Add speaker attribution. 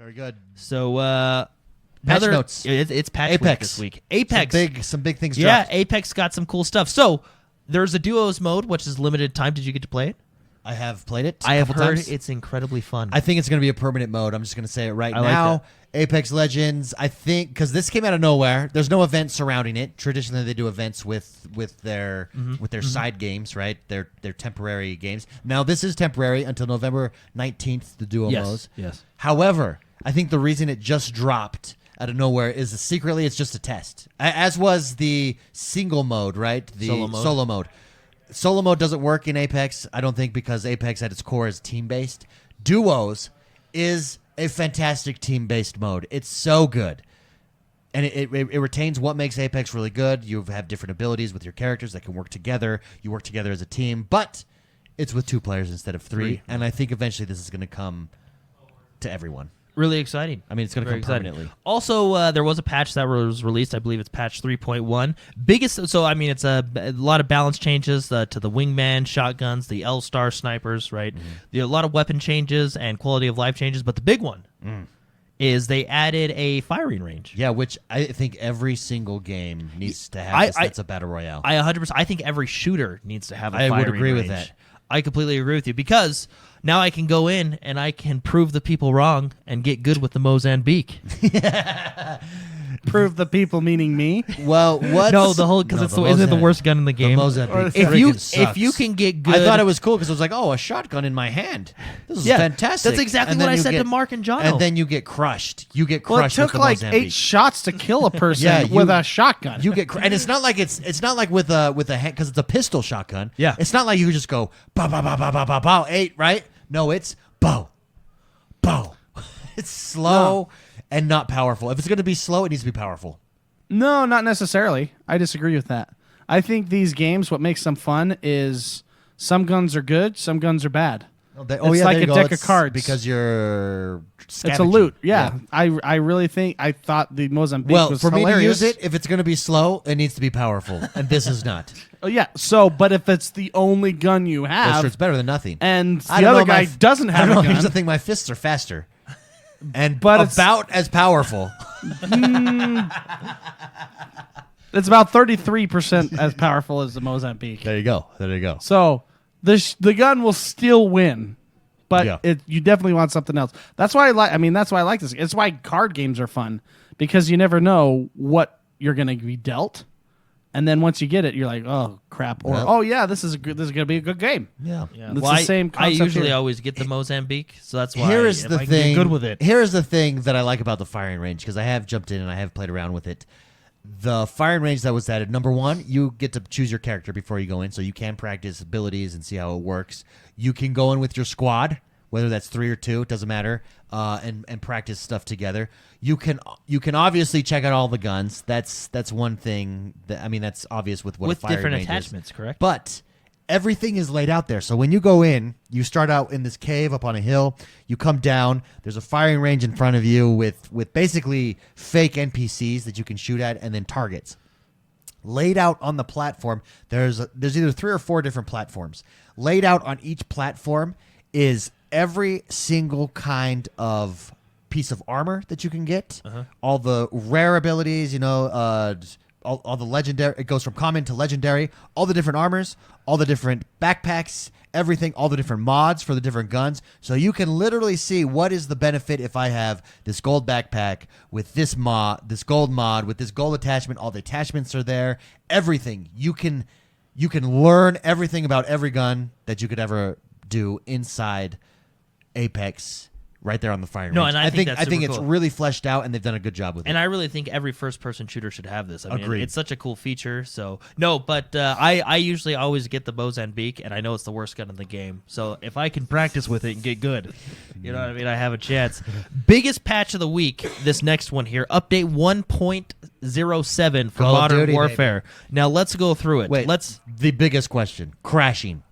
Speaker 1: Very good.
Speaker 2: So
Speaker 1: Patch notes.
Speaker 2: It's patch
Speaker 1: Apex
Speaker 2: week this week. Apex.
Speaker 1: Some big things.
Speaker 2: Yeah,
Speaker 1: dropped.
Speaker 2: Apex got some cool stuff. So there's a duos mode, which is limited time. Did you get to play it?
Speaker 1: I have played it.
Speaker 2: I have heard
Speaker 1: times.
Speaker 2: it's incredibly fun.
Speaker 1: I think it's going to be a permanent mode. I'm just going to say it right
Speaker 2: I
Speaker 1: now.
Speaker 2: like
Speaker 1: Apex Legends, I think, because this came out of nowhere. There's no event surrounding it. Traditionally, they do events with their side games, right? Their temporary games. Now, this is temporary until November 19th, the duo modes.
Speaker 2: Yes.
Speaker 1: However, I think the reason it just dropped out of nowhere is secretly it's just a test, as was the single mode, right? The solo mode. Solo mode doesn't work in Apex, I don't think, because Apex at its core is team-based. Duos is a fantastic team-based mode. It's so good. And it retains what makes Apex really good. You have different abilities with your characters that can work together. You work together as a team, but it's with 2 players instead of 3. And I think eventually this is going to come to everyone.
Speaker 2: Really exciting.
Speaker 1: I mean, it's going to come permanently.
Speaker 2: Also, there was a patch that was released. I believe it's patch 3.1. Biggest. So, I mean, it's a lot of balance changes to the wingman, shotguns, the L-Star snipers, right? A lot of weapon changes and quality of life changes. But the big one is they added a firing range.
Speaker 1: Yeah, which I think every single game needs to have. That's a battle royale.
Speaker 2: I 100%. I think every shooter needs to have a firing range.
Speaker 1: I would agree with that.
Speaker 2: I completely agree with you because now I can go in and I can prove the people wrong and get good with the Mozambique.
Speaker 3: Prove the people, meaning me.
Speaker 1: Well, what?
Speaker 2: No, the whole because isn't it the worst gun in the game?
Speaker 1: The Mozambique
Speaker 2: if you can get good,
Speaker 1: I thought it was cool because it was like, oh, a shotgun in my hand. This is fantastic.
Speaker 2: That's exactly what I said to Mark and John.
Speaker 1: And then you get crushed. You get crushed.
Speaker 3: Well, it took like
Speaker 1: Mozambique.
Speaker 3: 8 shots to kill a person with a shotgun.
Speaker 1: You get, and it's not like with a hand because it's a pistol shotgun.
Speaker 2: Yeah,
Speaker 1: it's not like you just go bow bow bow bow bow bow bow 8, right? No, it's bow, bow. It's slow and not powerful. If it's going to be slow, it needs to be powerful.
Speaker 3: No, not necessarily. I disagree with that. I think these games, what makes them fun is some guns are good, some guns are bad. It's like a deck of cards.
Speaker 1: Because you're scavenging.
Speaker 3: It's a loot, yeah. I really think, I thought the Mozambique was
Speaker 1: for
Speaker 3: hilarious.
Speaker 1: me to use it, if it's going to be slow, it needs to be powerful. And this is not.
Speaker 3: Oh, yeah. So, but if it's the only gun you have.
Speaker 1: Sure, it's better than nothing.
Speaker 3: And the other guy doesn't have a gun.
Speaker 1: Here's the thing, my fists are faster. But about as powerful.
Speaker 3: It's about 33% as powerful as the Mozambique.
Speaker 1: There you go.
Speaker 3: So the gun will still win, but you definitely want something else. That's why I like. I mean, that's why I like this. It's why card games are fun because you never know what you're going to be dealt, and then once you get it, you're like, oh crap, or oh yeah, this is going to be a good game.
Speaker 1: Yeah.
Speaker 3: It's the same concept.
Speaker 2: I usually always get the Mozambique, so that's why.
Speaker 1: Here's the
Speaker 2: I
Speaker 1: thing.
Speaker 2: get good with it.
Speaker 1: Here's the thing that I like about the firing range because I have jumped in and I have played around with it. The firing range that was added, number 1, you get to choose your character before you go in, so you can practice abilities and see how it works. You can go in with your squad, whether that's 3 or 2, it doesn't matter, and practice stuff together. You can obviously check out all the guns. That's one thing. That's obvious with what a firing
Speaker 2: different
Speaker 1: range
Speaker 2: attachments,
Speaker 1: is.
Speaker 2: Correct?
Speaker 1: But everything is laid out there. So when you go in, you start out in this cave up on a hill. You come down. There's a firing range in front of you with basically fake NPCs that you can shoot at and then targets. Laid out on the platform, there's either 3 or 4 different platforms. Laid out on each platform is every single kind of piece of armor that you can get. All the rare abilities, all the legendary, it goes from common to legendary, all the different armors, all the different backpacks, everything, all the different mods for the different guns. So you can literally see what is the benefit if I have this gold backpack with this gold mod, with this gold attachment, all the attachments are there, everything. You can learn everything about every gun that you could ever do inside Apex. Right there on the firing range.
Speaker 2: And I think
Speaker 1: it's really fleshed out, and they've done a good job with it.
Speaker 2: And I really think every first-person shooter should have this. I mean,
Speaker 1: Agreed.
Speaker 2: it's such a cool feature. So but I usually always get the Mozambique, and I know it's the worst gun in the game. So if I can practice with it and get good, you know what I mean, I have a chance. Biggest patch of the week, this next one here, update 1.07 for
Speaker 1: Call of
Speaker 2: Modern
Speaker 1: Duty,
Speaker 2: Warfare.
Speaker 1: baby.
Speaker 2: Now let's go through it.
Speaker 1: Wait, the biggest question: crashing.